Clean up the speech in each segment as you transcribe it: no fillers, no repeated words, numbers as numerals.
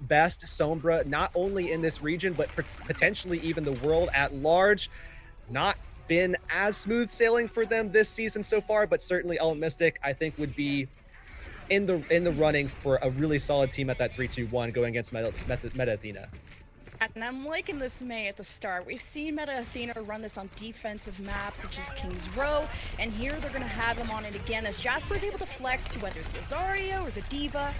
best Sombra, not only in this region, but potentially even the world at large. Not been as smooth sailing for them this season so far, but certainly Element Mystic, I think, would be in the running for a really solid team at that 3-2-1 going against Meta Athena. And I'm liking this Mei at the start. We've seen Meta Athena run this on defensive maps such as King's Row, and here they're going to have him on it again as Jasper's able to flex to whether it's the Zarya or the Diva,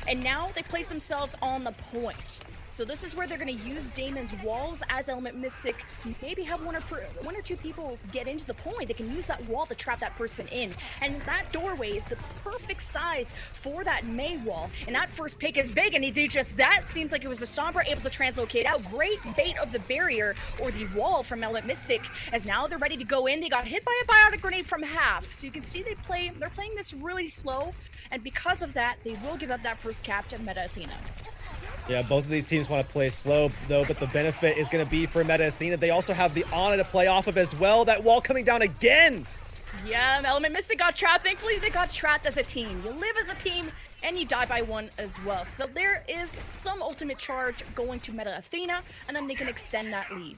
and now they place themselves on the point. So this is where they're going to use Damon's walls as Element Mystic. Maybe have one or two people get into the point. They can use that wall to trap that person in. And that doorway is the perfect size for that Mei wall. And that first pick is big, and he did just that. Seems like it was the Sombra able to translocate out. Great bait of the barrier or the wall from Element Mystic, as now they're ready to go in. They got hit by a biotic grenade from half. So you can see they're playing this really slow. And because of that, they will give up that first cap to Meta Athena. Yeah, both of these teams want to play slow, though, but the benefit is going to be for Meta Athena. They also have the Ana to play off of as well. That wall coming down again. Yeah, Element Mystic got trapped. Thankfully, they got trapped as a team. You live as a team, and you die by one as well. So there is some ultimate charge going to Meta Athena, and then they can extend that lead.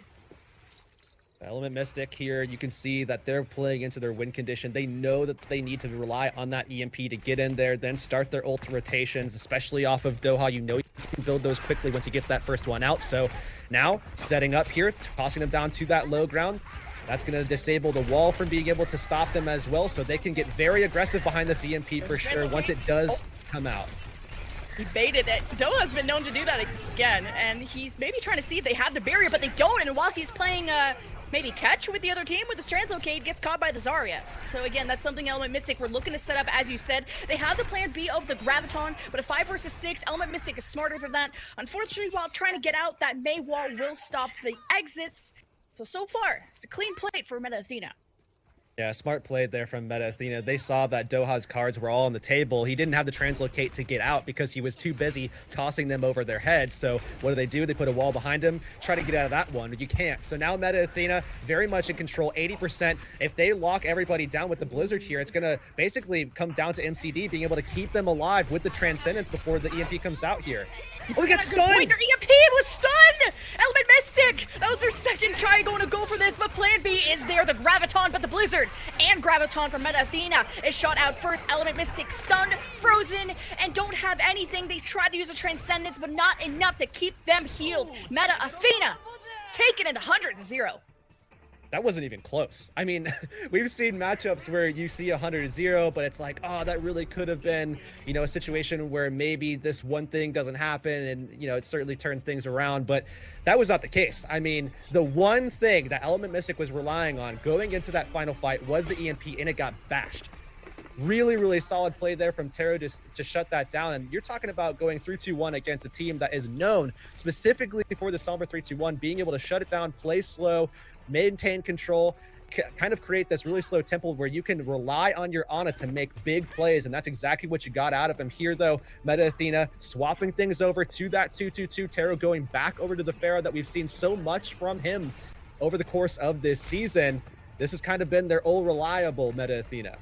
Element Mystic here, you can see that they're playing into their win condition. They know that they need to rely on that EMP to get in there, then start their ult rotations, especially off of Doha. You know you can build those quickly once he gets that first one out. So now, setting up here, tossing them down to that low ground. That's going to disable the wall from being able to stop them as well, so they can get very aggressive behind this EMP for sure once it does come out. He baited it. Doha's been known to do that again, and he's maybe trying to see if they have the barrier, but they don't, and while he's playing maybe catch with the other team with his translocate, gets caught by the Zarya. So again, that's something Element Mystic we're looking to set up, as you said. They have the plan B of the Graviton, but a 5 versus 6, Element Mystic is smarter than that. Unfortunately, while trying to get out, that Mei wall will stop the exits. So far, it's a clean plate for Meta Athena. Yeah, smart play there from Meta Athena. They saw that Doha's cards were all on the table. He didn't have the translocate to get out because he was too busy tossing them over their heads. So what do? They put a wall behind him, try to get out of that one, but you can't. So now Meta Athena very much in control, 80%. If they lock everybody down with the Blizzard here, it's going to basically come down to MCD being able to keep them alive with the Transcendence before the EMP comes out here. Oh, he got stunned! Wait, their EMP was stunned! Element Mystic! That was their second try going to go for this, but plan B is there. The Graviton, but the Blizzard and Graviton from Meta Athena is shot out first. Element Mystic stunned, frozen, and don't have anything. They tried to use a Transcendence, but not enough to keep them healed. Meta Athena taking it 100-0. That wasn't even close. I mean, we've seen matchups where you see 100-0, but it's like, oh, that really could have been, you know, a situation where maybe this one thing doesn't happen and, you know, it certainly turns things around, but that was not the case. I mean, the one thing that Element Mystic was relying on going into that final fight was the EMP, and it got bashed. Really, really solid play there from Taro to shut that down. And you're talking about going 3-2-1 against a team that is known specifically for the Sombra 3-2-1, being able to shut it down, play slow, maintain control, kind of create this really slow tempo where you can rely on your Ana to make big plays, and that's exactly what you got out of him here, though. Meta Athena swapping things over to that 2-2-2. Taro going back over to the Pharaoh that we've seen so much from him over the course of this season. This has kind of been their old reliable Meta Athena.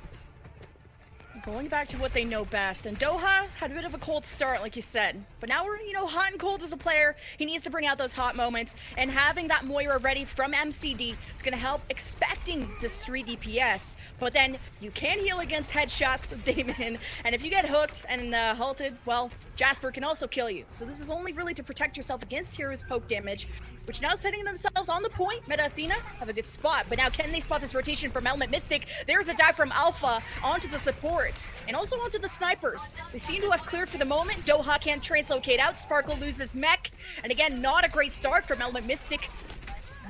Going back to what they know best, and Doha had a bit of a cold start, like you said, but now we're, you know, hot and cold as a player. He needs to bring out those hot moments, and having that Moira ready from MCD is going to help, expecting this 3 DPS, but then you can heal against headshots of Damon, and if you get hooked and halted, well, Jasper can also kill you. So this is only really to protect yourself against Hero's poke damage, which now setting themselves on the point. Meta Athena have a good spot, but now can they spot this rotation from Element Mystic? There's a dive from Alpha onto the supports and also onto the snipers. They seem to have cleared for the moment. Doha can't translocate out. Sparkle loses mech, and again, not a great start from Element Mystic.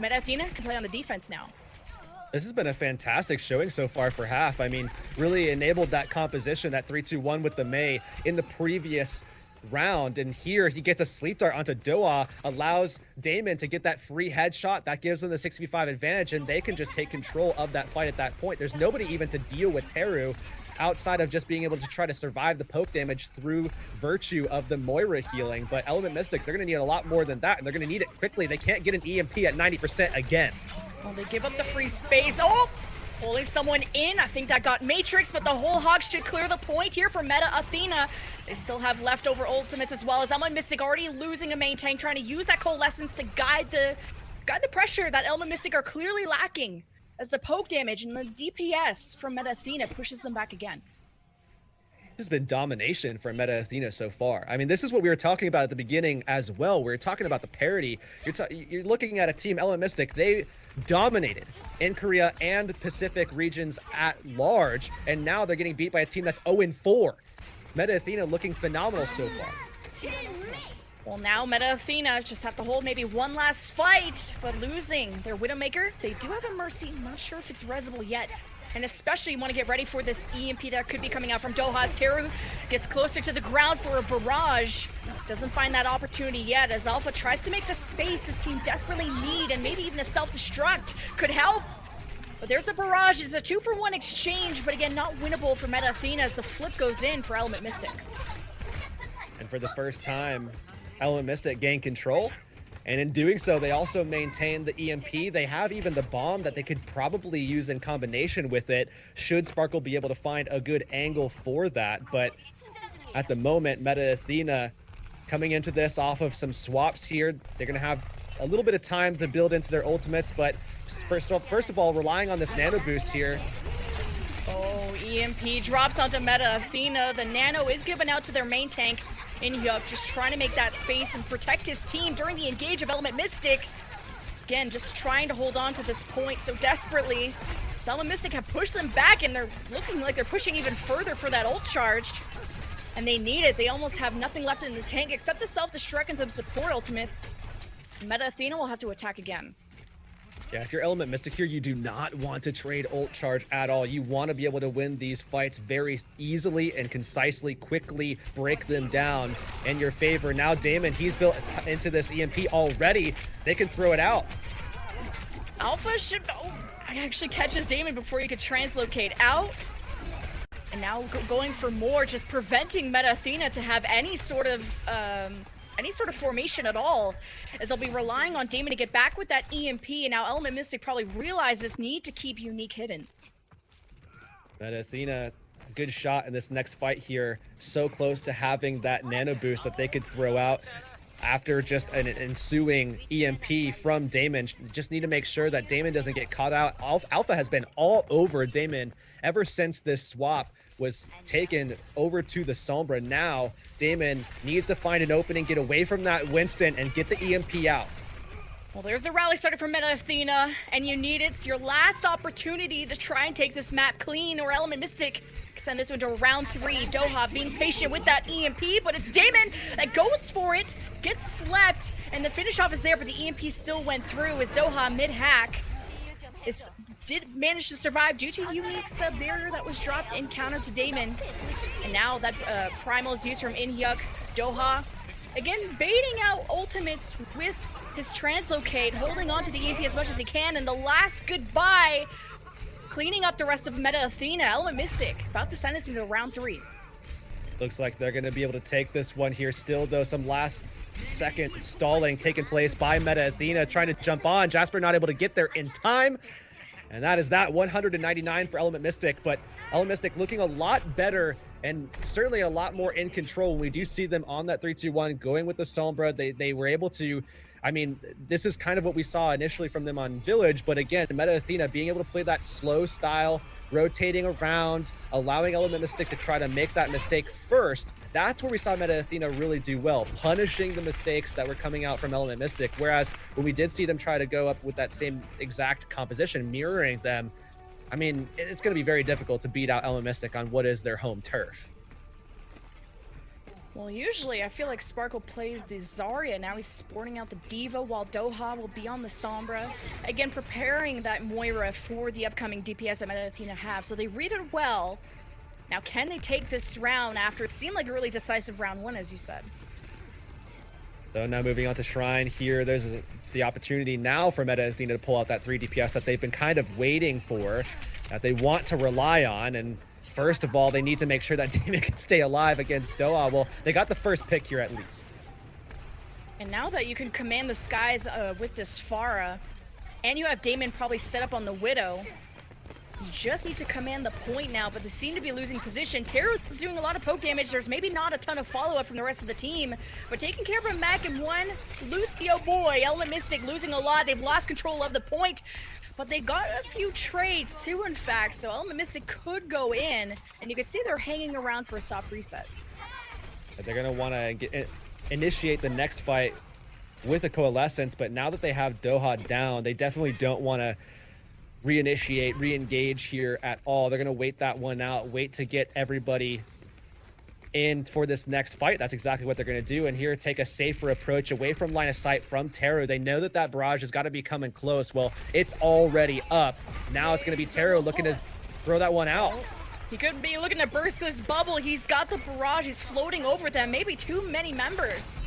Meta Athena can play on the defense now. This has been a fantastic showing so far for half. I mean, really enabled that composition, that 3-2-1 with the Mei in the previous round, and here he gets a sleep dart onto Doha, allows Damon to get that free headshot. That gives them the 6v5 advantage, and they can just take control of that fight at that point. There's nobody even to deal with Teru outside of just being able to try to survive the poke damage through virtue of the Moira healing. But Element Mystic, they're going to need a lot more than that, and they're going to need it quickly. They can't get an EMP at 90% again. Well, they give up the free space. Oh! Pulling someone in. I think that got Matrix, but the whole Hog should clear the point here for Meta Athena. They still have leftover ultimates as well as Element Mystic already losing a main tank, trying to use that Coalescence to guide the pressure that Element Mystic are clearly lacking as the poke damage and the DPS from Meta Athena pushes them back again. This has been domination for Meta Athena so far. I mean, this is what we were talking about at the beginning as well. We were talking about the parity. You're looking at a team, Element Mystic. They dominated in Korea and Pacific regions at large, and now they're getting beat by a team that's 0-4. Meta Athena looking phenomenal so far. Well, now Meta Athena just have to hold maybe one last fight, but losing their Widowmaker. They do have a Mercy. I'm not sure if it's resible yet. And especially you want to get ready for this EMP that could be coming out from Doha's. Teru gets closer to the ground for a barrage. Doesn't find that opportunity yet as Alpha tries to make the space his team desperately need, and maybe even a self-destruct could help. But there's a barrage. It's a 2-for-1 exchange, but again, not winnable for Meta Athena as the flip goes in for Element Mystic. And for the first time, Element Mystic gain control. And in doing so, they also maintain the EMP. They have even the bomb that they could probably use in combination with it, should Sparkle be able to find a good angle for that. But at the moment, Meta Athena coming into this off of some swaps here. They're going to have a little bit of time to build into their ultimates, but first of all, relying on this nano boost here. Oh, EMP drops onto Meta Athena. The nano is given out to their main tank. Inhyuk just trying to make that space and protect his team during the engage of Element Mystic. Again, just trying to hold on to this point so desperately. So Element Mystic have pushed them back, and they're looking like they're pushing even further for that ult charge. And they need it. They almost have nothing left in the tank except the self-destruct and some support ultimates. Meta Athena will have to attack again. Yeah, if you're Element Mystic here, you do not want to trade ult charge at all. You want to be able to win these fights very easily and concisely, quickly break them down in your favor. Now Damon, he's built into this EMP already. They can throw it out. Alpha should actually catches Damon before he could translocate out. And now going for more, just preventing Meta Athena to have any sort of formation at all, as they'll be relying on Damon to get back with that EMP, and now Element Mystic probably realize this need to keep Unique hidden. Meta Athena, good shot in this next fight here, so close to having that nano boost that they could throw out after just an ensuing EMP from Damon. Just need to make sure that Damon doesn't get caught out. Alpha has been all over Damon ever since this swap was taken over to the Sombra. Now Damon needs to find an opening, get away from that Winston, and get the EMP out. Well, there's the rally started for Meta Athena, and you need it. It's your last opportunity to try and take this map clean, or Element Mystic can send this one to round 3. Doha being patient with that EMP, but it's Damon that goes for it, gets slept, and the finish off is there, but the EMP still went through as Doha mid-hack did manage to survive due to Unique's barrier that was dropped in counter to Damon. And now that Primal is used from Inhyuk, Doha, again, baiting out ultimates with his translocate, holding on to the EMP as much as he can, and the last goodbye, cleaning up the rest of Meta Athena. Element Mystic about to send us into round 3. Looks like they're going to be able to take this one here still, though. Some last second stalling taking place by Meta Athena, trying to jump on. Jasper not able to get there in time. And that is that 199 for Element Mystic, but Element Mystic looking a lot better and certainly a lot more in control. We do see them on that 3-2-1 going with the Sombra. They were able to, I mean, this is kind of what we saw initially from them on Village, but again, Meta Athena being able to play that slow style, rotating around, allowing Element Mystic to try to make that mistake first. That's where we saw Meta Athena really do well, punishing the mistakes that were coming out from Element Mystic. Whereas when we did see them try to go up with that same exact composition, mirroring them, I mean, it's going to be very difficult to beat out Element Mystic on what is their home turf. Well, usually I feel like Sparkle plays the Zarya. Now he's sporting out the Diva while Doha will be on the Sombra. Again, preparing that Moira for the upcoming DPS that Meta Athena have. So they read it well. Now, can they take this round after it seemed like a really decisive round 1, as you said? So now moving on to Shrine here, there's the opportunity now for Meta Athena to pull out that 3 DPS that they've been kind of waiting for, that they want to rely on. And first of all, they need to make sure that Damon can stay alive against Doha. Well, they got the first pick here at least. And now that you can command the skies with this Pharah, and you have Damon probably set up on the Widow, You just need to command the point now, but they seem to be losing position. Teru is doing a lot of poke damage. There's maybe not a ton of follow-up from the rest of the team, but taking care of a Mac and one. Lucio boy, Element Mystic losing a lot. They've lost control of the point, but they got a few trades too, in fact, so Element Mystic could go in, and you can see they're hanging around for a soft reset. They're going to want to initiate the next fight with a Coalescence, but now that they have Doha down, they definitely don't want to reinitiate, re-engage here at all. They're going to wait that one out, wait to get everybody in for this next fight. That's exactly what they're going to do. And here, take a safer approach away from line of sight from Teru. They know that that barrage has got to be coming close. Well, it's already up. Now it's going to be Teru looking to throw that one out. He could be looking to burst this bubble. He's got the barrage. He's floating over them. Maybe too many members,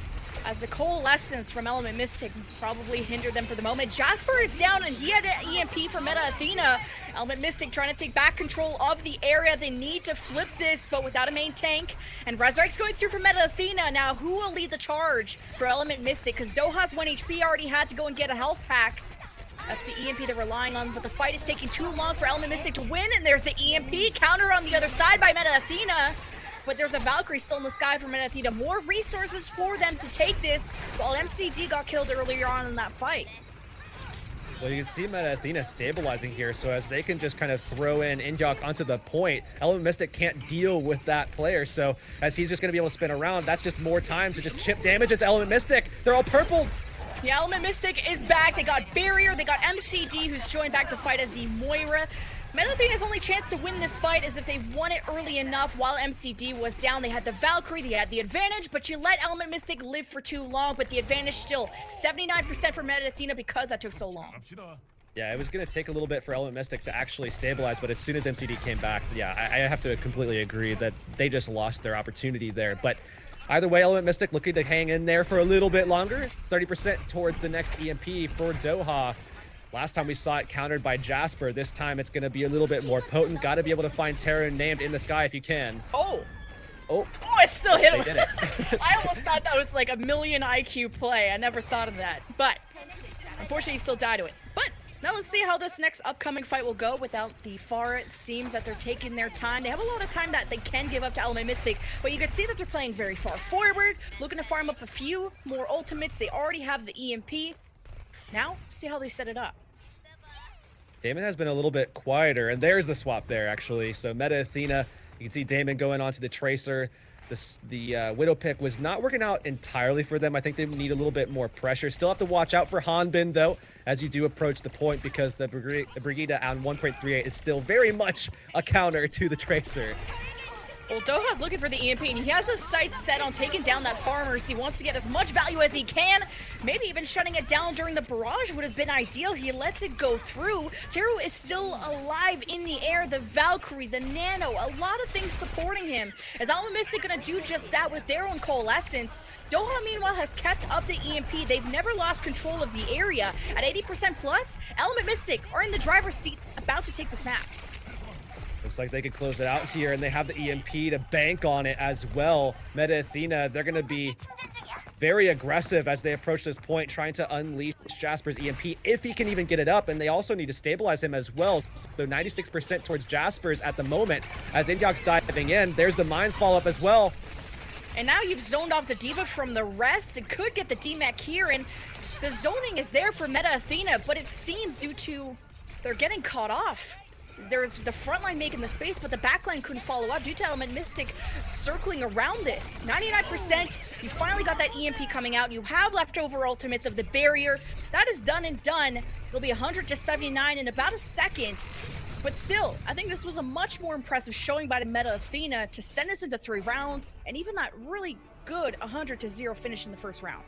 as the Coalescence from Element Mystic probably hindered them for the moment. Jasper is down, and he had an EMP for Meta Athena. Element Mystic trying to take back control of the area. They need to flip this, but without a main tank. And Resurrect's going through for Meta Athena. Now, who will lead the charge for Element Mystic? Because Doha's 1 HP already had to go and get a health pack. That's the EMP they're relying on, but the fight is taking too long for Element Mystic to win. And there's the EMP counter on the other side by Meta Athena. But there's a Valkyrie still in the sky for Meta Athena. More resources for them to take this, while MCD got killed earlier on in that fight. Well, you can see Meta Athena stabilizing here, so as they can just kind of throw in Indyok onto the point, Element Mystic can't deal with that player, so as he's just going to be able to spin around, that's just more time to just chip damage into Element Mystic. They're all purple. Yeah, Element Mystic is back. They got Barrier, they got MCD, who's joined back to fight as the Moirai. Meta Athena's only chance to win this fight is if they won it early enough while MCD was down. They had the Valkyrie, they had the advantage, but you let Element Mystic live for too long, but the advantage still 79% for Meta Athena because that took so long. Yeah, it was going to take a little bit for Element Mystic to actually stabilize, but as soon as MCD came back, yeah, I have to completely agree that they just lost their opportunity there. But either way, Element Mystic looking to hang in there for a little bit longer. 30% towards the next EMP for Doha. Last time we saw it countered by Jasper. This time it's going to be a little bit more potent. Got to be able to find Terra named in the sky if you can. Oh, Oh, it still hit him. They did it. I almost thought that was like a million IQ play. I never thought of that. But unfortunately, he still died to it. But now let's see how this next upcoming fight will go without the Forde. It seems that they're taking their time. They have a lot of time that they can give up to Element Mystic, but you can see that they're playing very far forward, looking to farm up a few more ultimates. They already have the EMP. Now, see how they set it up. Damon has been a little bit quieter, and there's the swap there, actually. So Meta Athena, you can see Damon going onto the Tracer. The Widow pick was not working out entirely for them. I think they need a little bit more pressure. Still have to watch out for Hanbin, though, as you do approach the point, because the Brigida on 1.38 is still very much a counter to the Tracer. Well, Doha's looking for the EMP, and he has his sights set on taking down that farmer, so he wants to get as much value as he can. Maybe even shutting it down during the barrage would have been ideal. He lets it go through. Teru is still alive in the air. The Valkyrie, the Nano, a lot of things supporting him. Is Element Mystic going to do just that with their own Coalescence? Doha, meanwhile, has kept up the EMP. They've never lost control of the area. At 80% plus, Element Mystic are in the driver's seat, about to take this map. Looks like they could close it out here, and they have the EMP to bank on it as well. Meta Athena, they're going to be very aggressive as they approach this point, trying to unleash Jasper's EMP, if he can even get it up, and they also need to stabilize him as well. So 96% towards Jasper's at the moment. As Indyok's diving in, there's the Mines follow-up as well. And now you've zoned off the Diva from the rest. It could get the DMAC here, and the zoning is there for Meta Athena, but it seems due to they're getting caught off. There's the front line making the space, but the back line couldn't follow up due to Element Mystic circling around this. 99%, you finally got that EMP coming out. You have leftover ultimates of the Barrier. That is done and done. It'll be 100 to 79 in about a second. But still, I think this was a much more impressive showing by the Meta Athena to send us into 3 rounds, and even that really good 100 to 0 finish in the first round.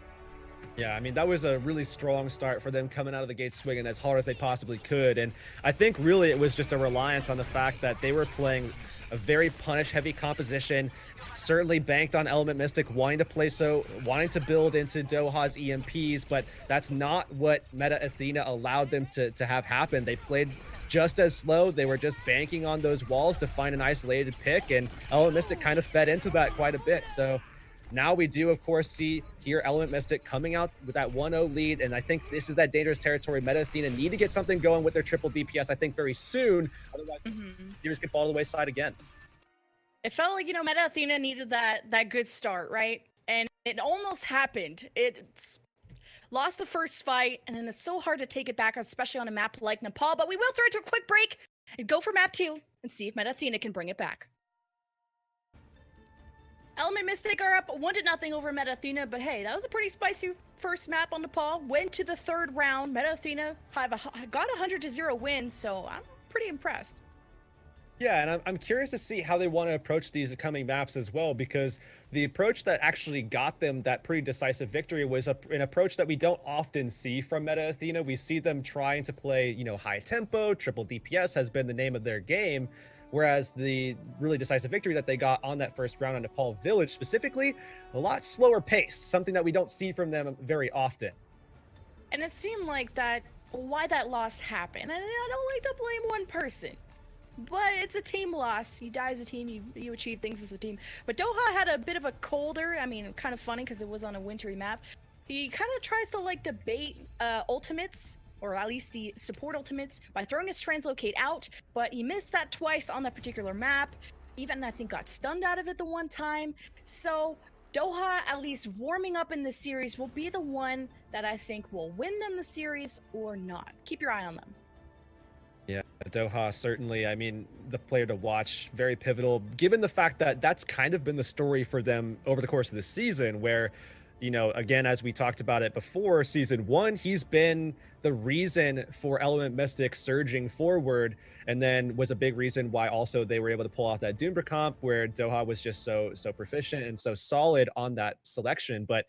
Yeah, I mean, that was a really strong start for them coming out of the gate swinging as hard as they possibly could. And I think really it was just a reliance on the fact that they were playing a very punish-heavy composition, certainly banked on Element Mystic wanting to build into Doha's EMPs, but that's not what Meta Athena allowed them to have happen. They played just as slow. They were just banking on those walls to find an isolated pick, and Element Mystic kind of fed into that quite a bit. So Now we do, of course, see here Element Mystic coming out with that 1-0 lead, and I think this is that dangerous territory. Meta Athena need to get something going with their triple DPS, I think, very soon. Otherwise, series could fall to the wayside again. It felt like, you know, Meta Athena needed that good start, right? And it almost happened. It's lost the first fight, and then it's so hard to take it back, especially on a map like Nepal. But we will throw it to a quick break and go for map 2 and see if Meta Athena can bring it back. Element Mystic are up 1-0 over Meta Athena, but hey, that was a pretty spicy first map on Nepal. Went to the 3rd round. Meta Athena got a 100-0 win, so I'm pretty impressed. Yeah, and I'm curious to see how they want to approach these coming maps as well, because the approach that actually got them that pretty decisive victory was an approach that we don't often see from Meta Athena. We see them trying to play, you know, high tempo, triple DPS has been the name of their game. Whereas the really decisive victory that they got on that first round on Nepal Village specifically, a lot slower paced, something that we don't see from them very often. And it seemed like why that loss happened. And I don't like to blame one person, but it's a team loss. You die as a team, you achieve things as a team. But Doha had a bit of a colder, I mean, kind of funny because it was on a wintry map. He kind of tries to like debate ultimates, or at least the support ultimates, by throwing his translocate out, but he missed that twice on that particular map. Even, I think, got stunned out of it the one time. So Doha, at least warming up in this series, will be the one that I think will win them the series or not. Keep your eye on them. Yeah, Doha, certainly, I mean, the player to watch, very pivotal, given the fact that that's kind of been the story for them over the course of the season, where, you know, again, as we talked about it before, season 1, he's been the reason for Element Mystic surging forward, and then was a big reason why also they were able to pull off that Doombra comp, where Doha was just so proficient and so solid on that selection. But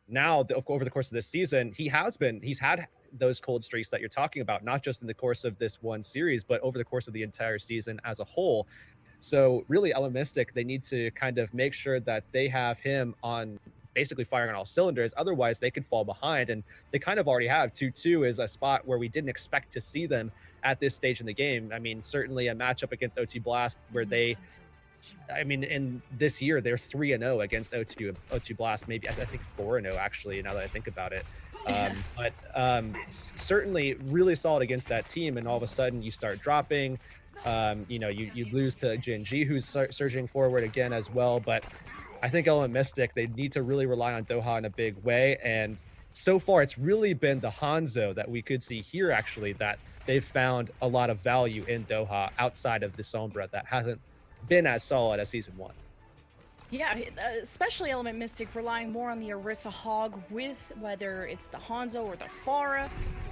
now, over the course of this season, he's had those cold streaks that you're talking about, not just in the course of this one series, but over the course of the entire season as a whole. So really, Element Mystic, they need to kind of make sure that they have him on basically firing on all cylinders. Otherwise, they could fall behind, and they kind of already have. 2-2 is a spot where we didn't expect to see them at this stage in the game. I mean, certainly a matchup against OT Blast where in this year, they're 3-0 against O2 Blast, maybe I think 4-0 actually, now that I think about it. But certainly really solid against that team, and all of a sudden you start dropping. You know, you lose to Jinji, who's surging forward again as well. But I think Element Mystic, they need to really rely on Doha in a big way. And so far, it's really been the Hanzo that we could see here, actually, that they've found a lot of value in Doha outside of the Sombra that hasn't been as solid as season 1. Yeah, especially Element Mystic relying more on the Orisa Hog with whether it's the Hanzo or the Pharah.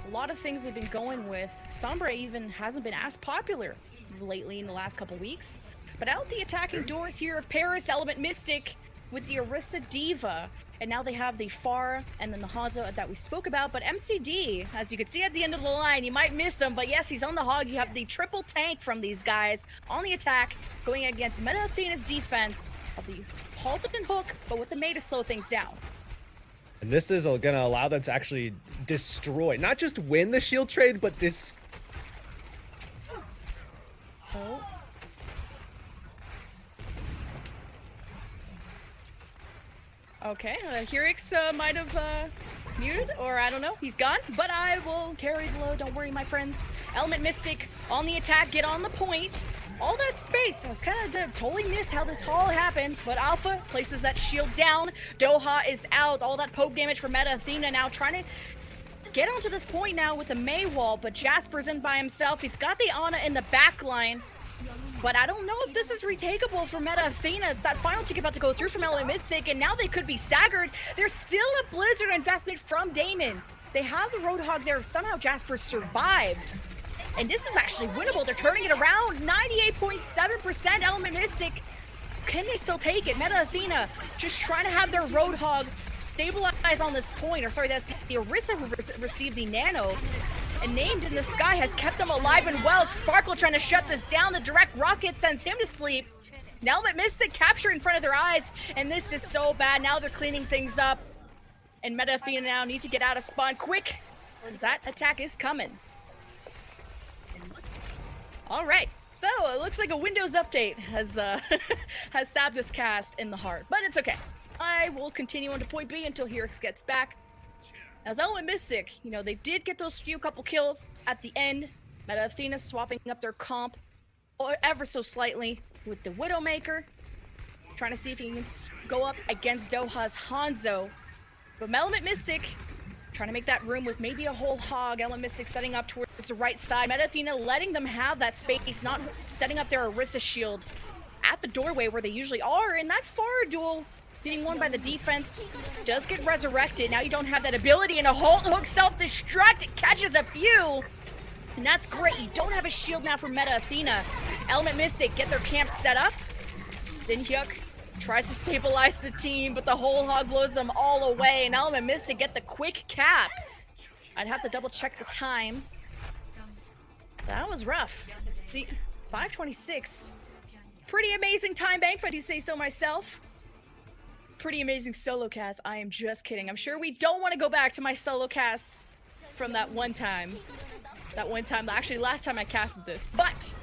A lot of things they've been going with. Sombra even hasn't been as popular lately in the last couple weeks. But out the attacking doors here of Paris, Element Mystic with the Orisa Diva. And now they have the Pharah and then the Hanzo that we spoke about. But MCD, as you can see at the end of the line, you might miss him, but yes, he's on the Hog. You have the triple tank from these guys on the attack, going against Meta Athena's defense of the halted and hook, but with the May to slow things down. And this is going to allow them to actually destroy, not just win the shield trade, but this... Oh. Okay, Heurix might have muted, or I don't know, he's gone, but I will carry the load, don't worry my friends. Element Mystic on the attack, get on the point. All that space, I was kind of totally missed how this all happened, but Alpha places that shield down. Doha is out, all that poke damage for Meta Athena now trying to get onto this point now with the May wall, but Jasper's in by himself. He's got the Ana in the back line. But I don't know if this is retakeable for Meta Athena. It's that final tick about to go through from Element Mystic, and now they could be staggered. There's still a Blizzard investment from Damon. They have the Roadhog there. Somehow Jasper survived. And this is actually winnable. They're turning it around. 98.7% Element Mystic. Can they still take it? Meta Athena just trying to have their Roadhog stabilize on this point. Or sorry, that's the Orisa who received the Nano. And Named in the Sky has kept them alive and well. Sparkle trying to shut this down. The direct rocket sends him to sleep. Now Element Mystic captured in front of their eyes. And this is so bad. Now they're cleaning things up. And Meta Athena now need to get out of spawn quick, because that attack is coming. All right. So it looks like a Windows update has has stabbed this cast in the heart. But it's okay. replay. We'll continue on to point B until Heurix gets back. As Element Mystic, you know, they did get those couple kills at the end. Meta Athena swapping up their comp ever so slightly with the Widowmaker, trying to see if he can go up against Doha's Hanzo. But Element Mystic trying to make that room with maybe a whole hog. Element Mystic setting up towards the right side. Meta Athena letting them have that space, not setting up their Orisa shield at the doorway where they usually are. And that Forde duel being won by the defense does get resurrected. Now you don't have that ability, and a Halt Hook self-destruct. It catches a few, and that's great. You don't have a shield now for Meta Athena. Element Mystic get their camp set up. Xinhyuk tries to stabilize the team, but the whole hog blows them all away, and Element Mystic get the quick cap. I'd have to double check the time. That was rough. See, 5:26. Pretty amazing time bank, if I do say so myself. Pretty amazing solo cast. I am just kidding. I'm sure we don't want to go back to my solo casts from that one time. Actually, last time I casted this. But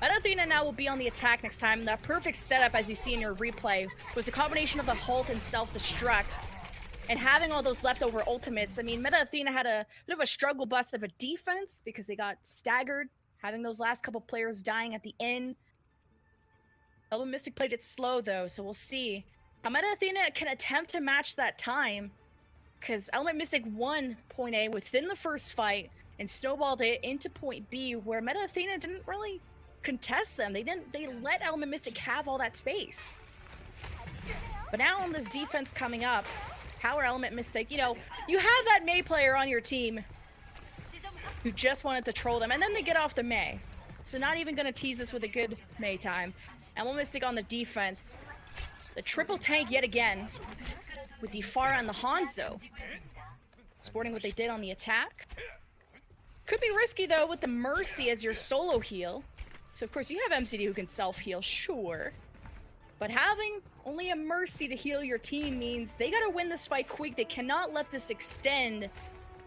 Meta Athena now will be on the attack next time. That perfect setup, as you see in your replay, was a combination of the Halt and self-destruct. And having all those leftover ultimates. I mean, Meta Athena had a bit of a struggle bus of a defense because they got staggered, having those last couple players dying at the end. Element Mystic played it slow, though, so we'll see how Meta Athena can attempt to match that time, because Element Mystic won point A within the first fight and snowballed it into point B, where Meta Athena didn't really contest them. They let Element Mystic have all that space. But now on this defense coming up, how are Element Mystic, you know, you have that Mei player on your team who just wanted to troll them, and then they get off the Mei. So not even gonna tease us with a good Mei time. Element Mystic on the defense. The triple tank yet again with the Pharah and the Hanzo. Sporting what they did on the attack. Could be risky though with the Mercy as your solo heal. So of course you have MCD who can self-heal, sure. But having only a Mercy to heal your team means they gotta win this fight quick. They cannot let this extend.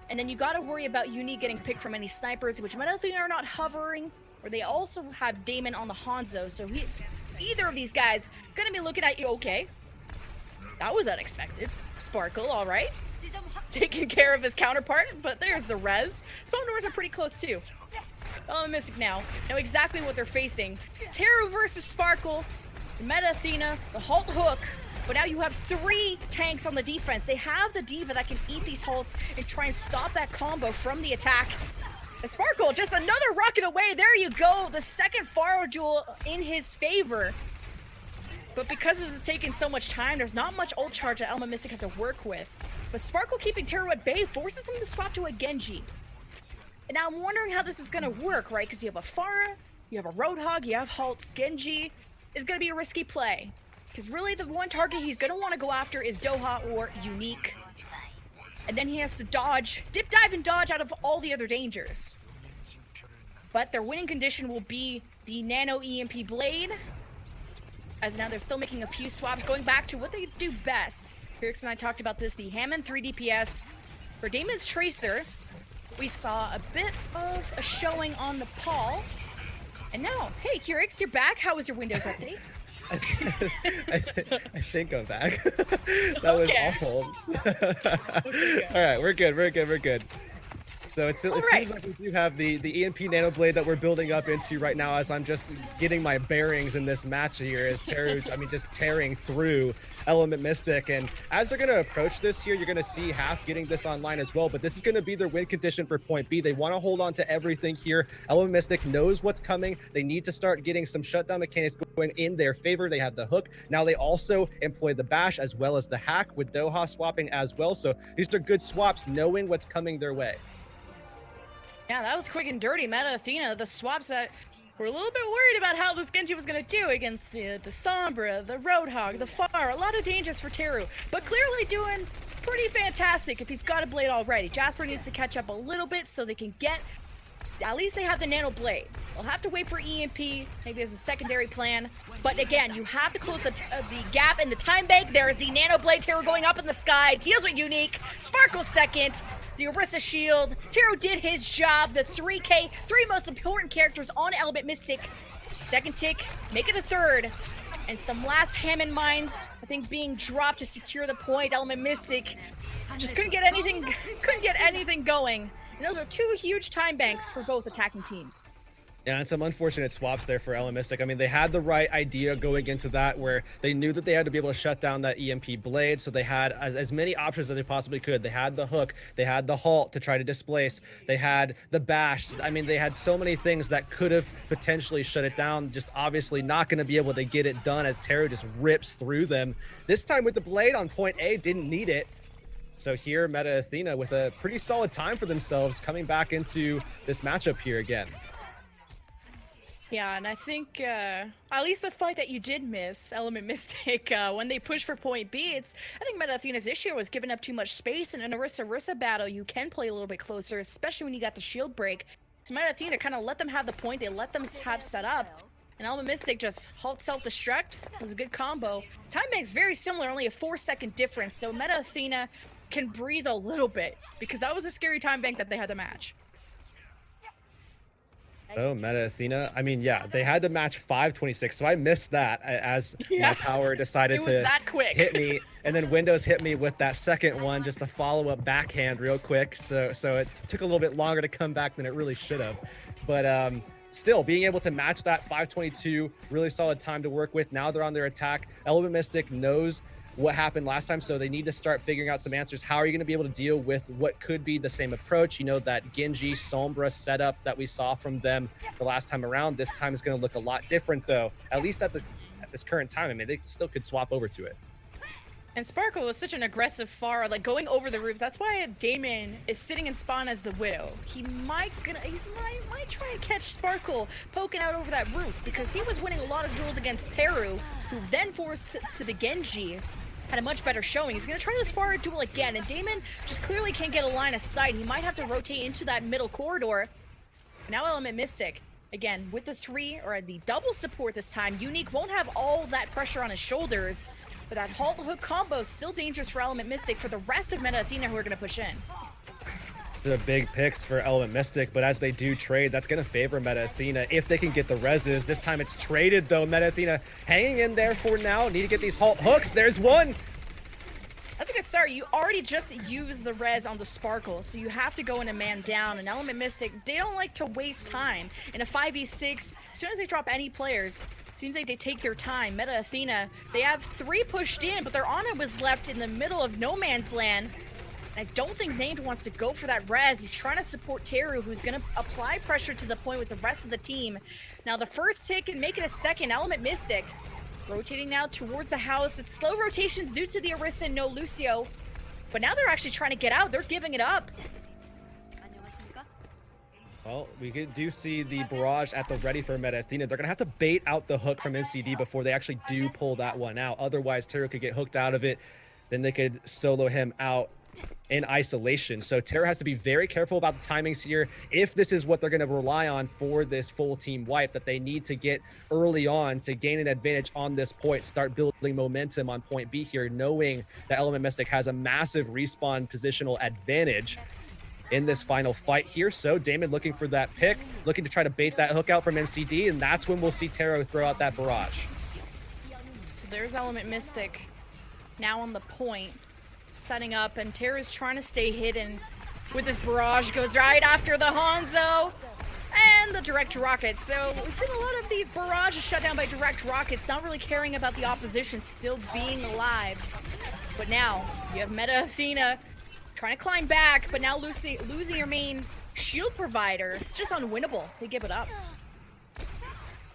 And then you gotta worry about Unique getting picked from any snipers, which Meta Athena are not hovering. Or they also have Damon on the Hanzo, so either of these guys gonna be looking at you. Okay, that was unexpected. Sparkle, all right, taking care of his counterpart, but there's the res. Spawn doors are pretty close too. Oh, Mystic now know exactly what they're facing. It's Teru versus Sparkle, Meta Athena, the Halt Hook. But now you have 3 tanks on the defense. They have the Diva that can eat these Halts and try and stop that combo from the attack. And Sparkle, just another rocket away. There you go. The second Pharah duel in his favor. But because this is taking so much time, there's not much ult charge that Element Mystic has to work with. But Sparkle keeping Teru at bay forces him to swap to a Genji. And now I'm wondering how this is going to work, right? Because you have a Pharah, you have a Roadhog, you have Halts. Genji is going to be a risky play. Because really the one target he's going to want to go after is Doha or Unique. And then he has to dodge, dip, dive, and dodge out of all the other dangers. But their winning condition will be the Nano EMP Blade. As now they're still making a few swaps, going back to what they do best. Heurix and I talked about this, the Hammond 3 DPS. For Damon's Tracer, we saw a bit of a showing on the Paul. And now, hey Heurix, you're back. How was your Windows update? I think I'm back. That was awful. All right, we're good. So it seems like we do have the EMP Nano Blade that we're building up into right now, as I'm just getting my bearings in this match here as Teru, just tearing through Element Mystic. And as they're going to approach this here, you're going to see Half getting this online as well, but this is going to be their win condition for point B. They want to hold on to everything here. Element Mystic knows what's coming. They need to start getting some shutdown mechanics going in their favor. They have the hook. Now they also employ the bash as well as the hack with Doha swapping as well. So these are good swaps, knowing what's coming their way. Yeah, that was quick and dirty. Meta Athena, the swaps that were a little bit worried about how this Genji was going to do against the Sombra, the Roadhog, the Pharah. A lot of dangers for Teru, but clearly doing pretty fantastic if he's got a blade already. Jasper needs to catch up a little bit so they can get, at least they have the Nano Blade. They'll have to wait for EMP, maybe as a secondary plan. But again, you have to close the gap in the time bank. There is the Nano Blade. Teru going up in the sky, deals with Unique. Sparkle second. The Orisa shield. Teru did his job. The 3 most important characters on Element Mystic. Second tick, make it a third. And some last Hammond mines, I think, being dropped to secure the point. Element Mystic just couldn't get anything going. And those are two huge time banks for both attacking teams. Yeah, and some unfortunate swaps there for Element Mystic. I mean, they had the right idea going into that, where they knew that they had to be able to shut down that EMP blade, so they had as many options as they possibly could. They had the hook, they had the halt to try to displace, they had the bash. I mean, they had so many things that could have potentially shut it down. Just obviously not going to be able to get it done as Taro just rips through them. This time with the blade on point A, didn't need it. So here, Meta Athena with a pretty solid time for themselves coming back into this matchup here again. Yeah, and I think at least the fight that you did miss, Element Mystic, when they push for point B, I think Meta Athena's issue was giving up too much space. In an Orisa battle, you can play a little bit closer, especially when you got the shield break. So Meta Athena kind of let them have the point, they let them have set up, and Element Mystic just halt self-destruct. It was a good combo. Time bank's very similar, only a 4-second difference, so Meta Athena can breathe a little bit, because that was a scary time bank that they had to match. Oh, Meta Athena. I mean, yeah, they had to match 5:26, so I missed that as my power decided to hit me. And then Windows hit me with that second one, just a follow-up backhand real quick. So it took a little bit longer to come back than it really should have. But still, being able to match that 5:22, really solid time to work with. Now they're on their attack. Element Mystic knows what happened last time, so they need to start figuring out some answers. How are you going to be able to deal with what could be the same approach? You know, that Genji Sombra setup that we saw from them the last time around. This time is going to look a lot different, though, at least at this current time. I mean, they still could swap over to it. And Sparkle was such an aggressive Pharah, like going over the roofs. That's why Damon is sitting in spawn as the Widow. He might try and catch Sparkle poking out over that roof, because he was winning a lot of duels against Teru, who then forced to the Genji. Had a much better showing. He's going to try this Pharah duel again, and Damon just clearly can't get a line of sight. He might have to rotate into that middle corridor. Now Element Mystic, again, with the 3 or the double support this time. Unique won't have all that pressure on his shoulders, but that halt hook combo is still dangerous for Element Mystic for the rest of Meta Athena, who are going to push in. The big picks for Element Mystic, but as they do trade, that's going to favor Meta Athena if they can get the reses. This time it's traded, though. Meta Athena hanging in there for now. Need to get these halt hooks. There's one. That's a good start. You already just used the res on the Sparkle, so you have to go in a man down. And Element Mystic, they don't like to waste time. In a 5v6, as soon as they drop any players, seems like they take their time. Meta Athena, they have 3 pushed in, but their Ana was left in the middle of no man's land. I don't think Named wants to go for that res. He's trying to support Teru, who's going to apply pressure to the point with the rest of the team. Now the first tick and make it a second. Element Mystic rotating now towards the house. It's slow rotations due to the Orisa and no Lucio. But now they're actually trying to get out. They're giving it up. Well, we do see the barrage at the ready for Meta Athena. They're going to have to bait out the hook from MCD before they actually do pull that one out. Otherwise, Teru could get hooked out of it. Then they could solo him out in isolation. So Teru has to be very careful about the timings here. If this is what they're going to rely on for this full team wipe, that they need to get early on to gain an advantage on this point, start building momentum on point B here, knowing that Element Mystic has a massive respawn positional advantage in this final fight here. So Damon looking for that pick, looking to try to bait that hook out from NCD, and that's when we'll see Teru throw out that barrage. So there's Element Mystic now on the point, setting up, and Teru's trying to stay hidden with this barrage. Goes right after the Hanzo and the direct rocket. So we've seen a lot of these barrages shut down by direct rockets, not really caring about the opposition still being alive. But now you have Meta Athena trying to climb back, but now losing your main shield provider. It's just unwinnable. They give it up.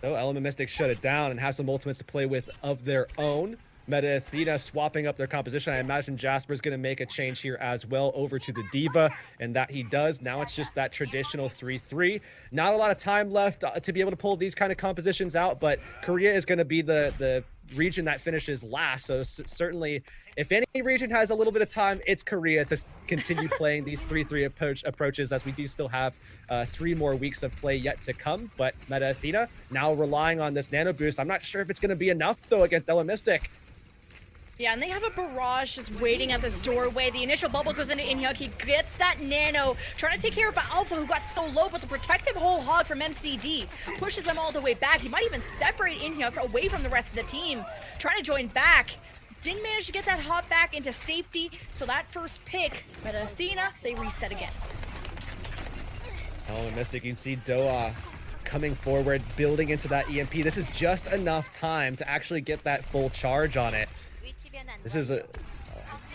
So Element Mystic shut it down and have some ultimates to play with of their own. Meta Athena swapping up their composition. I imagine Jasper's going to make a change here as well over to the Diva, and that he does. Now it's just that traditional 3-3. Not a lot of time left to be able to pull these kind of compositions out, but Korea is going to be the region that finishes last. So certainly, if any region has a little bit of time, it's Korea to continue playing these 3-3 approaches, as we do still have 3 more weeks of play yet to come. But Meta Athena now relying on this nano boost. I'm not sure if it's going to be enough, though, against Element Mystic. Yeah, and they have a barrage just waiting at this doorway. The initial bubble goes into Inhyuk. He gets that nano, trying to take care of Alpha, who got so low, but the protective whole hog from MCD pushes them all the way back. He might even separate Inhyuk away from the rest of the team, trying to join back. Didn't manage to get that hop back into safety, so that first pick, but Athena, they reset again. Oh, Mystic, you can see Doha coming forward, building into that EMP. This is just enough time to actually get that full charge on it. This is a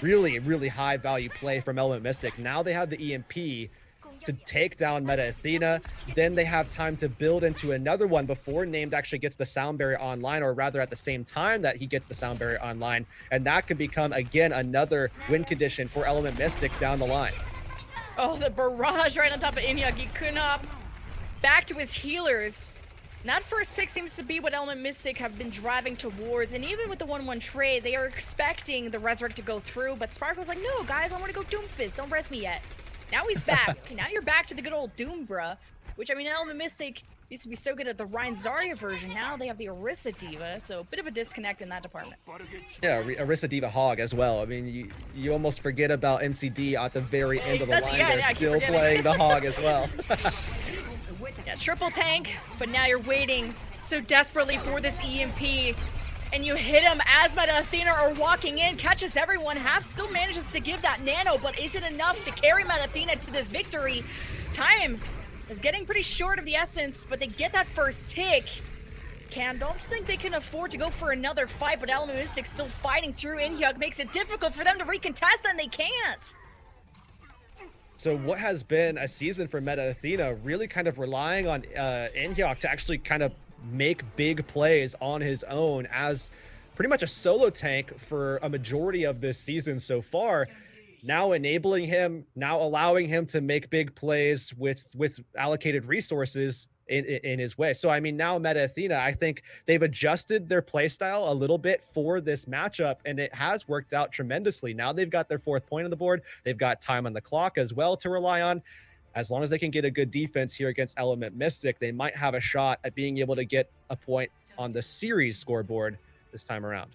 really, really high value play from Element Mystic. Now they have the EMP to take down Meta Athena. Then they have time to build into another one before Named actually gets the sound barrier online, or rather at the same time that he gets the sound barrier online. And that could become, again, another win condition for Element Mystic down the line. Oh, the barrage right on top of Inhyuk. He couldn't up. Back to his healers. And that first pick seems to be what Element Mystic have been driving towards. And even with the 1-1 trade, they are expecting the Resurrect to go through. But Sparkle's like, no, guys, I want to go Doomfist. Don't res me yet. Now he's back. Now you're back to the good old Doom, bruh. Which, I mean, Element Mystic used to be so good at the Rein Zarya version. Now they have the Orisa Diva. So a bit of a disconnect in that department. Yeah, Orisa Diva Hog as well. I mean, you almost forget about MCD at the very end of the line. They're still playing the Hog as well. Yeah, triple tank, but now you're waiting so desperately for this EMP, and you hit him as Meta Athena are walking in, catches everyone. Half still manages to give that nano, but is it enough to carry Meta Athena to this victory? Time is getting pretty short of the essence, but they get that first tick. Don't think they can afford to go for another fight, but Element Mystic still fighting through. Inhyuk makes it difficult for them to recontest, and they can't. So what has been a season for Meta Athena really kind of relying on Inhyuk to actually kind of make big plays on his own as pretty much a solo tank for a majority of this season so far. Now enabling him, now allowing him to make big plays with allocated resources in his way. So, I mean, now Meta Athena, I think they've adjusted their playstyle a little bit for this matchup, and it has worked out tremendously. Now they've got their 4th point on the board. They've got time on the clock as well to rely on. As long as they can get a good defense here against Element Mystic, they might have a shot at being able to get a point on the series scoreboard this time around.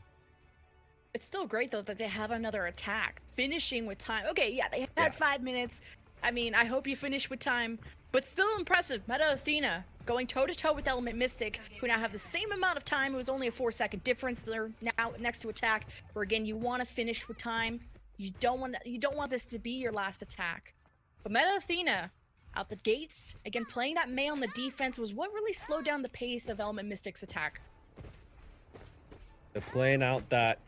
It's still great, though, that they have another attack, finishing with time. Okay, yeah, they had 5 minutes. I mean, I hope you finish with time. But still impressive. Meta Athena going toe-to-toe with Element Mystic, who now have the same amount of time. It was only a 4-second difference. They're now next to attack, where again, you want to finish with time. You don't want this to be your last attack. But Meta Athena, out the gates, again, playing that Mei on the defense was what really slowed down the pace of Element Mystic's attack. They're playing out that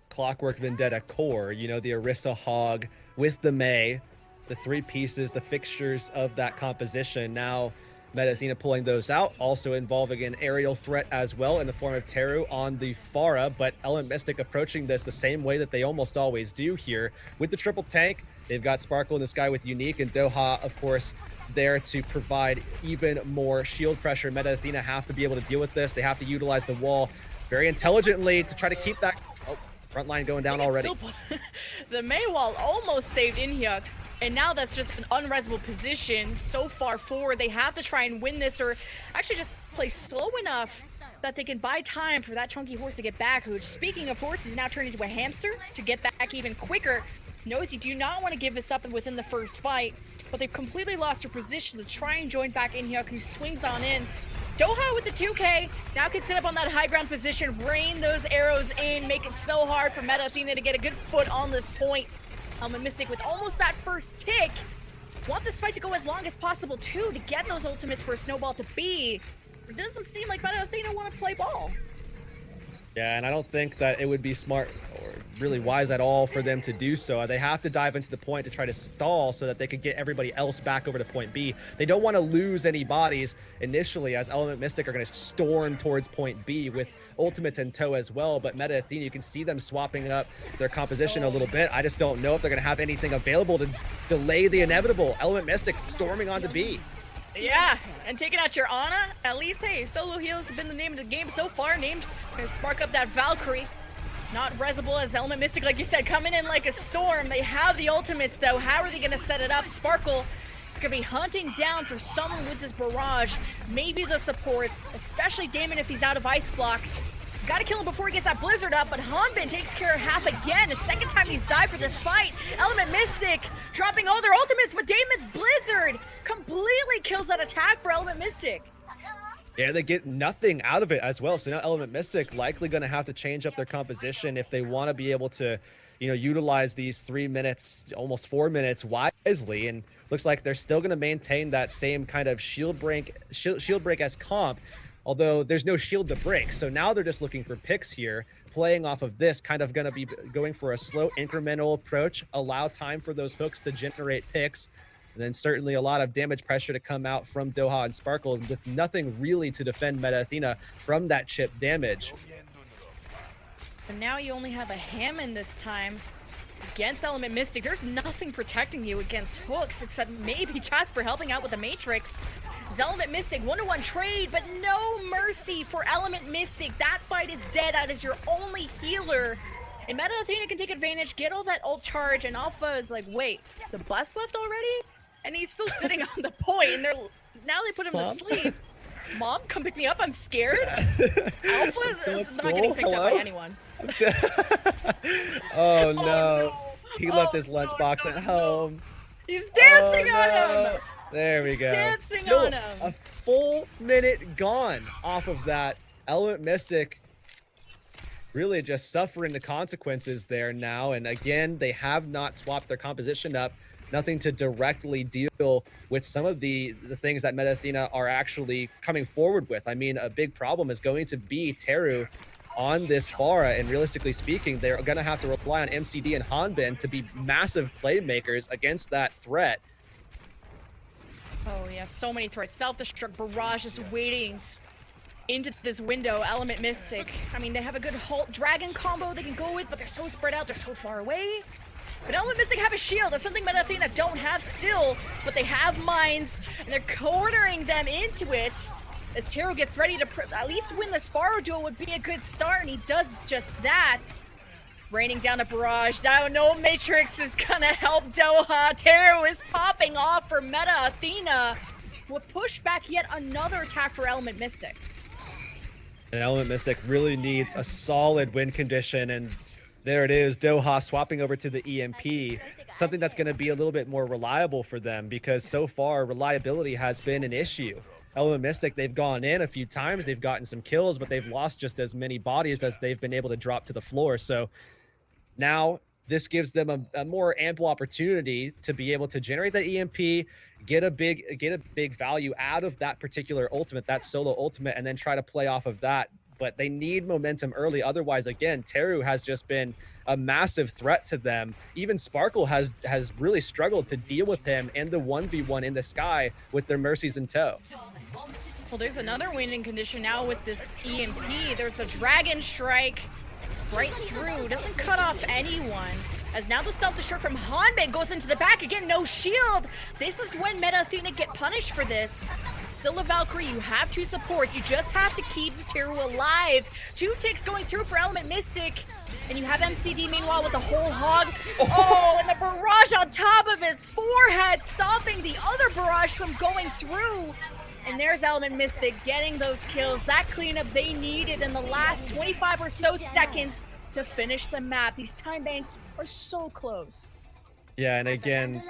Clockwork Vendetta core, you know, the Orisa Hog with the Mei, the 3 pieces, the fixtures of that composition. Now Meta Athena pulling those out, also involving an aerial threat as well in the form of Teru on the Pharah, but Element Mystic approaching this the same way that they almost always do here with the triple tank. They've got Sparkle in the sky with Unique, and Doha, of course, there to provide even more shield pressure. Meta Athena have to be able to deal with this. They have to utilize the wall very intelligently to try to keep that front line going down already. The Mei wall almost saved Inhyuk, and now that's just an unresable position so far forward. They have to try and win this, or actually just play slow enough that they can buy time for that chunky horse to get back, who, speaking of horses, now turned into a hamster to get back even quicker. Knows you do not want to give this up within the first fight, but they've completely lost their position to try and join back Inhyuk, who swings on in. Doha with the 2K now can sit up on that high ground position, rain those arrows in, make it so hard for Meta Athena to get a good foot on this point. Element Mystic with almost that first tick. Want this fight to go as long as possible too, to get those ultimates for a snowball to be. It doesn't seem like Meta Athena want to play ball. Yeah, and I don't think that it would be smart or really wise at all for them to do so. They have to dive into the point to try to stall so that they could get everybody else back over to point B. They don't want to lose any bodies initially, as Element Mystic are going to storm towards point B with ultimates in tow as well. But Meta Athena, you can see them swapping up their composition a little bit. I just don't know if they're going to have anything available to delay the inevitable. Element Mystic storming onto B. Yeah, and taking out your Ana, at least, hey, solo heal has been the name of the game so far. Named, gonna spark up that Valkyrie. Not resable as Element Mystic, like you said, coming in like a storm. They have the ultimates, though. How are they gonna set it up? Sparkle is gonna be hunting down for someone with this barrage. Maybe the supports, especially Damon if he's out of Ice Block. Gotta kill him before he gets that Blizzard up, but Hanbin takes care of half again. The second time he's died for this fight. Element Mystic dropping all their ultimates, but Damon's Blizzard completely kills that attack for Element Mystic. Yeah, they get nothing out of it as well. So now Element Mystic likely going to have to change up their composition if they want to be able to, you know, utilize these 3 minutes, almost 4 minutes wisely. And looks like they're still going to maintain that same kind of shield break as comp, although there's no shield to break. So now they're just looking for picks here, playing off of this, kind of going to be going for a slow incremental approach, allow time for those hooks to generate picks. And then certainly a lot of damage pressure to come out from Doha and Sparkle with nothing really to defend Meta Athena from that chip damage. And now you only have a Hammond this time against Element Mystic. There's nothing protecting you against hooks except maybe Jasper helping out with the Matrix. Element Mystic, 1-to-1 trade, but no mercy for Element Mystic. That fight is dead. That is your only healer. And Meta Athena can take advantage, get all that ult charge, and Alpha is like, wait, the bus left already? And he's still sitting on the point, and now they put him to sleep. Mom, come pick me up, I'm scared. Alpha is not getting picked up by anyone. Oh no. He left his lunchbox at home. He's dancing on him! There we go. Dancing Still on him. A full minute gone off of that. Element Mystic really just suffering the consequences there now. And again, they have not swapped their composition up. Nothing to directly deal with some of the things that Meta Athena are actually coming forward with. I mean, a big problem is going to be Teru on this Pharah, and realistically speaking, they're going to have to rely on MCD and Hanbin to be massive playmakers against that threat. Oh yeah, so many threats. Self-destruct, Barrage is waiting into this window. Element Mystic, I mean, they have a good Halt Dragon combo they can go with, but they're so spread out, they're so far away. But Element Mystic have a shield. That's something Meta Athena don't have still, but they have mines, and they're cornering them into it. As Teru gets ready to at least win this Sparrow duel would be a good start, and he does just that. Raining down a Barrage. Now no Matrix is gonna help Doha. Teru is popping off for Meta Athena. Will push back yet another attack for Element Mystic. And Element Mystic really needs a solid win condition, and there it is, Doha swapping over to the EMP, something that's going to be a little bit more reliable for them, because so far reliability has been an issue. Element Mystic, they've gone in a few times, they've gotten some kills, but they've lost just as many bodies as they've been able to drop to the floor. So now this gives them a more ample opportunity to be able to generate that EMP, get a big value out of that particular ultimate, that solo ultimate, and then try to play off of that. But they need momentum early. Otherwise, again, Teru has just been a massive threat to them. Even Sparkle has really struggled to deal with him in the 1v1 in the sky with their Mercies in tow. Well, there's another winning condition now with this EMP. There's the Dragon Strike right through. Doesn't cut off anyone. As now the self-destruct from Hanbin goes into the back. Again, no shield. This is when Meta Athena get punished for this. Still a Valkyrie, you have two supports. You just have to keep Teru alive. 2 ticks going through for Element Mystic. And you have MCD meanwhile with the whole hog. Oh, and the Barrage on top of his forehead, stopping the other Barrage from going through. And there's Element Mystic getting those kills. That cleanup they needed in the last 25 or so seconds to finish the map. These time banks are so close. Yeah, and again,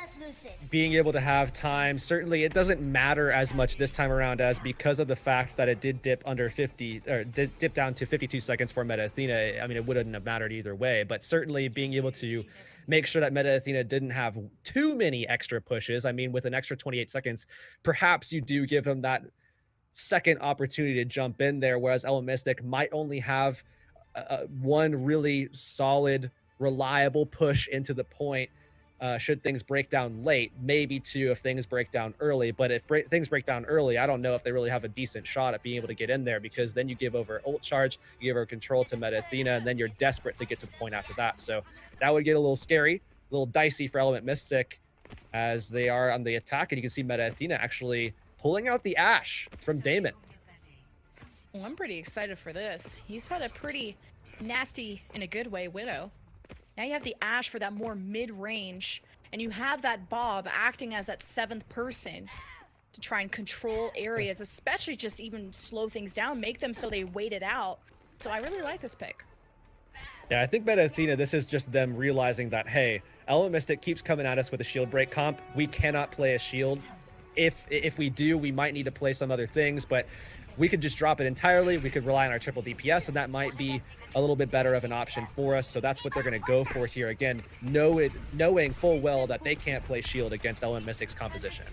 being able to have time, certainly it doesn't matter as much this time around, as because of the fact that it did dip under 50, or did dip down to 52 seconds for Meta Athena. I mean, it wouldn't have mattered either way, but certainly being able to make sure that Meta Athena didn't have too many extra pushes. I mean, with an extra 28 seconds, perhaps you do give him that second opportunity to jump in there, whereas Element Mystic might only have one really solid, reliable push into the point. Should things break down late, maybe 2 if things break down early. But if things break down early, I don't know if they really have a decent shot at being able to get in there, because then you give over ult charge, you give over control to Meta Athena, and then you're desperate to get to the point after that. So that would get a little scary, a little dicey for Element Mystic as they are on the attack. And you can see Meta Athena actually pulling out the Ashe from Damon. Well, I'm pretty excited for this. He's had a pretty nasty, in a good way, Widow. Now you have the Ashe for that more mid-range, and you have that Bob acting as that 7th person to try and control areas, especially just even slow things down, make them so they wait it out. So I really like this pick. Yeah, I think Meta Athena, this is just them realizing that, hey, Element Mystic keeps coming at us with a shield break comp. We cannot play a shield. If we do, we might need to play some other things, but we could just drop it entirely. We could rely on our triple DPS, and that might be a little bit better of an option for us. So that's what they're going to go for here. Again, knowing full well that they can't play shield against Element Mystic's composition.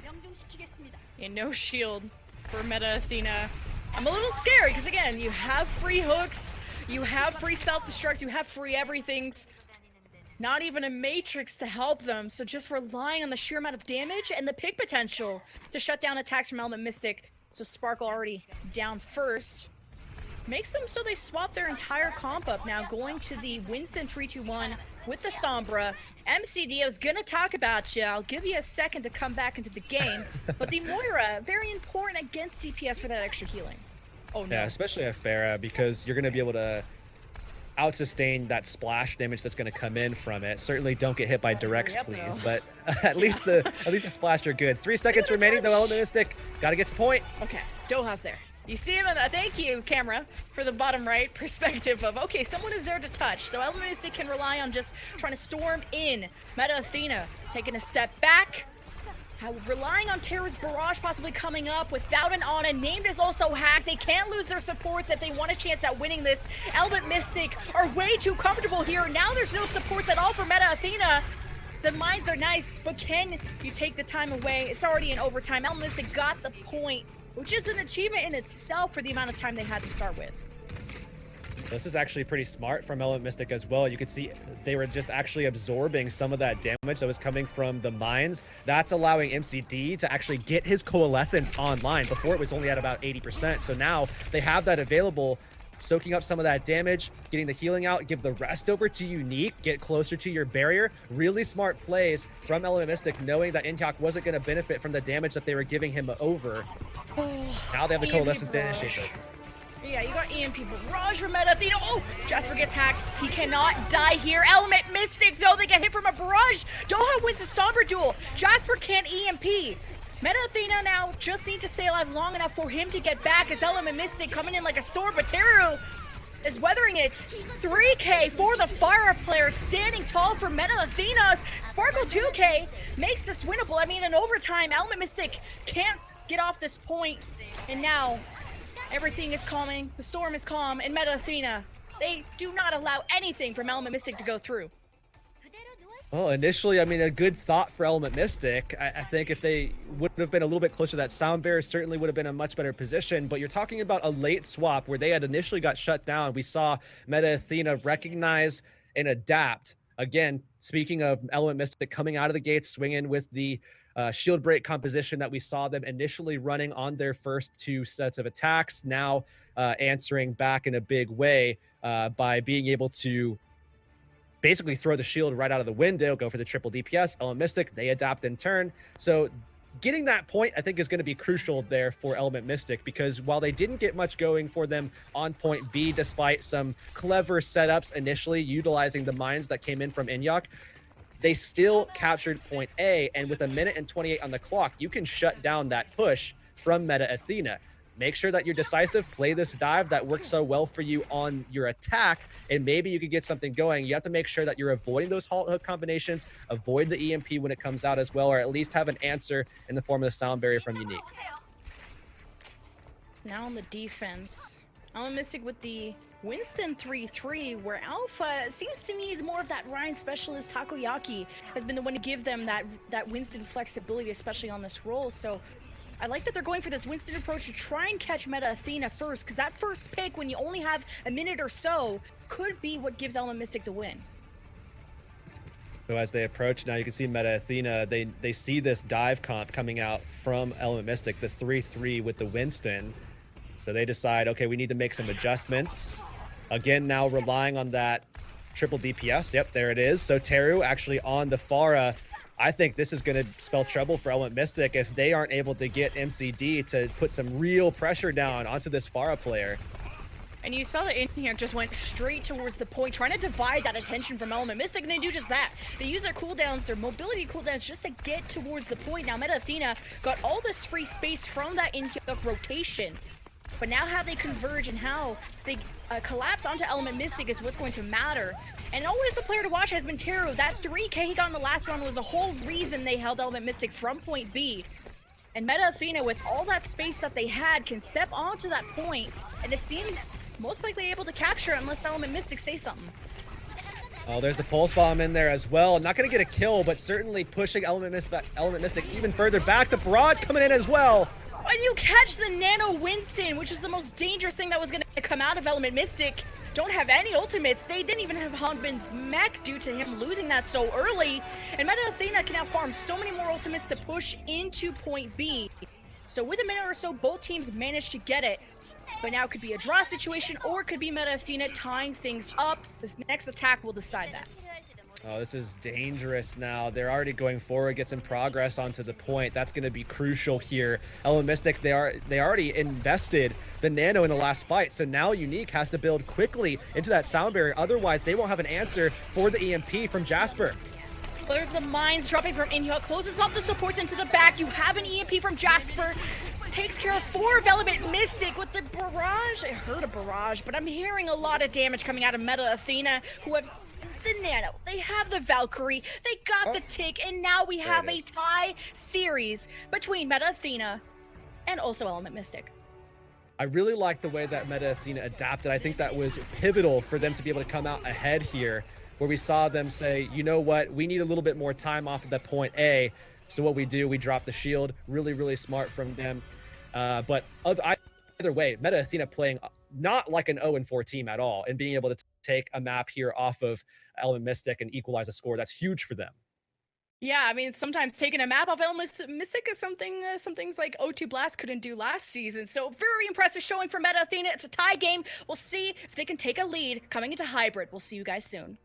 Yeah, no shield for Meta Athena. I'm a little scared because, again, you have free hooks, you have free self-destructs, you have free everythings. Not even a matrix to help them, so just relying on the sheer amount of damage and the pick potential to shut down attacks from Element Mystic. So Sparkle already down first. Makes them so they swap their entire comp up now, going to the Winston 3-2-1 with the Sombra. MCD, I was gonna talk about you. I'll give you a second to come back into the game. But the Moira, very important against DPS for that extra healing. Oh no. Yeah, especially at Pharah, because you're gonna be able to out-sustain that splash damage that's going to come in from it. Certainly don't get hit by directs, please, but at least the splash are good. 3 seconds remaining, though. Element Mystic got to get to point. Okay, Doha's there. You see him in the, thank you, camera, for the bottom right perspective of, okay, someone is there to touch. So Element Mystic can rely on just trying to storm in. Meta Athena taking a step back. Relying on Terra's Barrage possibly coming up without an Ana. Named is also hacked. They can't lose their supports if they want a chance at winning this. Element Mystic are way too comfortable here. Now there's no supports at all for Meta Athena. The mines are nice, but can you take the time away? It's already in overtime. Element Mystic got the point, which is an achievement in itself for the amount of time they had to start with. This is actually pretty smart from Element Mystic as well. You could see they were just actually absorbing some of that damage that was coming from the mines. That's allowing MCD to actually get his Coalescence online. Before it was only at about 80%. So now they have that available, soaking up some of that damage, getting the healing out, give the rest over to Unique, get closer to your barrier. Really smart plays from Element Mystic, knowing that Inhyuk wasn't going to benefit from the damage that they were giving him over. Now they have the Coalescence to initiate it. Yeah, you got EMP Barrage from Meta Athena. Oh, Jasper gets hacked. He cannot die here. Element Mystic, though, they get hit from a Barrage. Doha wins the Sombra duel. Jasper can't EMP. Meta Athena now just need to stay alive long enough for him to get back as Element Mystic coming in like a storm, but Teru is weathering it. 3K for the Fire player, standing tall for Meta Athena's. Sparkle 2K makes this winnable. I mean, in overtime, Element Mystic can't get off this point, and now everything is calming, the storm is calm, and Meta Athena, they do not allow anything from Element Mystic to go through. Well, initially, I mean, a good thought for Element Mystic. I think if they would have been a little bit closer to that sound barrier, certainly would have been a much better position. But you're talking about a late swap where they had initially got shut down. We saw Meta Athena recognize and adapt. Again, speaking of Element Mystic coming out of the gates, swinging with the shield break composition that we saw them initially running on their first 2 sets of attacks, now answering back in a big way by being able to basically throw the shield right out of the window, go for the triple DPS. Element Mystic, they adapt in turn. So getting that point, I think, is going to be crucial there for Element Mystic, because while they didn't get much going for them on point B, despite some clever setups initially utilizing the mines that came in from Inhyuk, they still captured point A, and with 1:28 on the clock, you can shut down that push from Meta Athena. Make sure that you're decisive, play this dive that works so well for you on your attack, and maybe you could get something going. You have to make sure that you're avoiding those halt hook combinations, avoid the EMP when it comes out as well, or at least have an answer in the form of the sound barrier from Unique. It's now on the defense. Element Mystic with the Winston 3-3, where Alpha seems to me is more of that Ryan specialist. Takoyaki has been the one to give them that Winston flexibility, especially on this role. So I like that they're going for this Winston approach to try and catch Meta Athena first, because that first pick, when you only have a minute or so, could be what gives Element Mystic the win. So as they approach, now you can see Meta Athena, they see this dive comp coming out from Element Mystic, the 3-3 with the Winston. So they decide, okay, we need to make some adjustments. Again, now relying on that triple DPS. Yep, there it is. So Teru actually on the Pharah. I think this is going to spell trouble for Element Mystic if they aren't able to get MCD to put some real pressure down onto this Pharah player. And you saw that Inhyuk just went straight towards the point, trying to divide that attention from Element Mystic, and they do just that. They use their cooldowns, their mobility cooldowns, just to get towards the point. Now Meta Athena got all this free space from that Inhyuk rotation. But now how they converge and how they collapse onto Element Mystic is what's going to matter. And always the player to watch has been Teru. That 3K he got in the last round was the whole reason they held Element Mystic from point B. And Meta Athena, with all that space that they had, can step onto that point, and it seems most likely able to capture it unless Element Mystic say something. Oh, there's the Pulse Bomb in there as well. Not going to get a kill, but certainly pushing Element Mystic even further back. The barrage coming in as well. And you catch the Nano Winston, which is the most dangerous thing that was going to come out of Element Mystic. Don't have any ultimates. They didn't even have Hanbin's mech due to him losing that so early. And Meta Athena can now farm so many more ultimates to push into point B. So with a minute or so, both teams managed to get it. But now it could be a draw situation, or it could be Meta Athena tying things up. This next attack will decide that. Oh, this is dangerous now. They're already going forward, get some progress onto the point. That's going to be crucial here. Element Mystic, they already invested the Nano in the last fight, so now Unique has to build quickly into that sound barrier. Otherwise, they won't have an answer for the EMP from Jasper. There's the mines dropping from Inhyo, closes off the supports into the back. You have an EMP from Jasper. Takes care of 4 of Element Mystic with the barrage. I heard a barrage, but I'm hearing a lot of damage coming out of Meta Athena, who have the Nano, they have the Valkyrie, they got the Tick, and now we have a tie series between Meta Athena and also Element Mystic. I really like the way that Meta Athena adapted. I think that was pivotal for them to be able to come out ahead here, where we saw them say, you know what, we need a little bit more time off of that point A. So what we do, we drop the shield. Really, really smart from them. But either way, Meta Athena playing not like an 0-4 team at all, and being able to take a map here off of Element Mystic and equalize a score, that's huge for them. Yeah, I mean, sometimes taking a map off Element Mystic is something some things like O2 Blast couldn't do last season. So very impressive showing for Meta Athena. It's a tie game. We'll see if they can take a lead coming into Hybrid. We'll see you guys soon.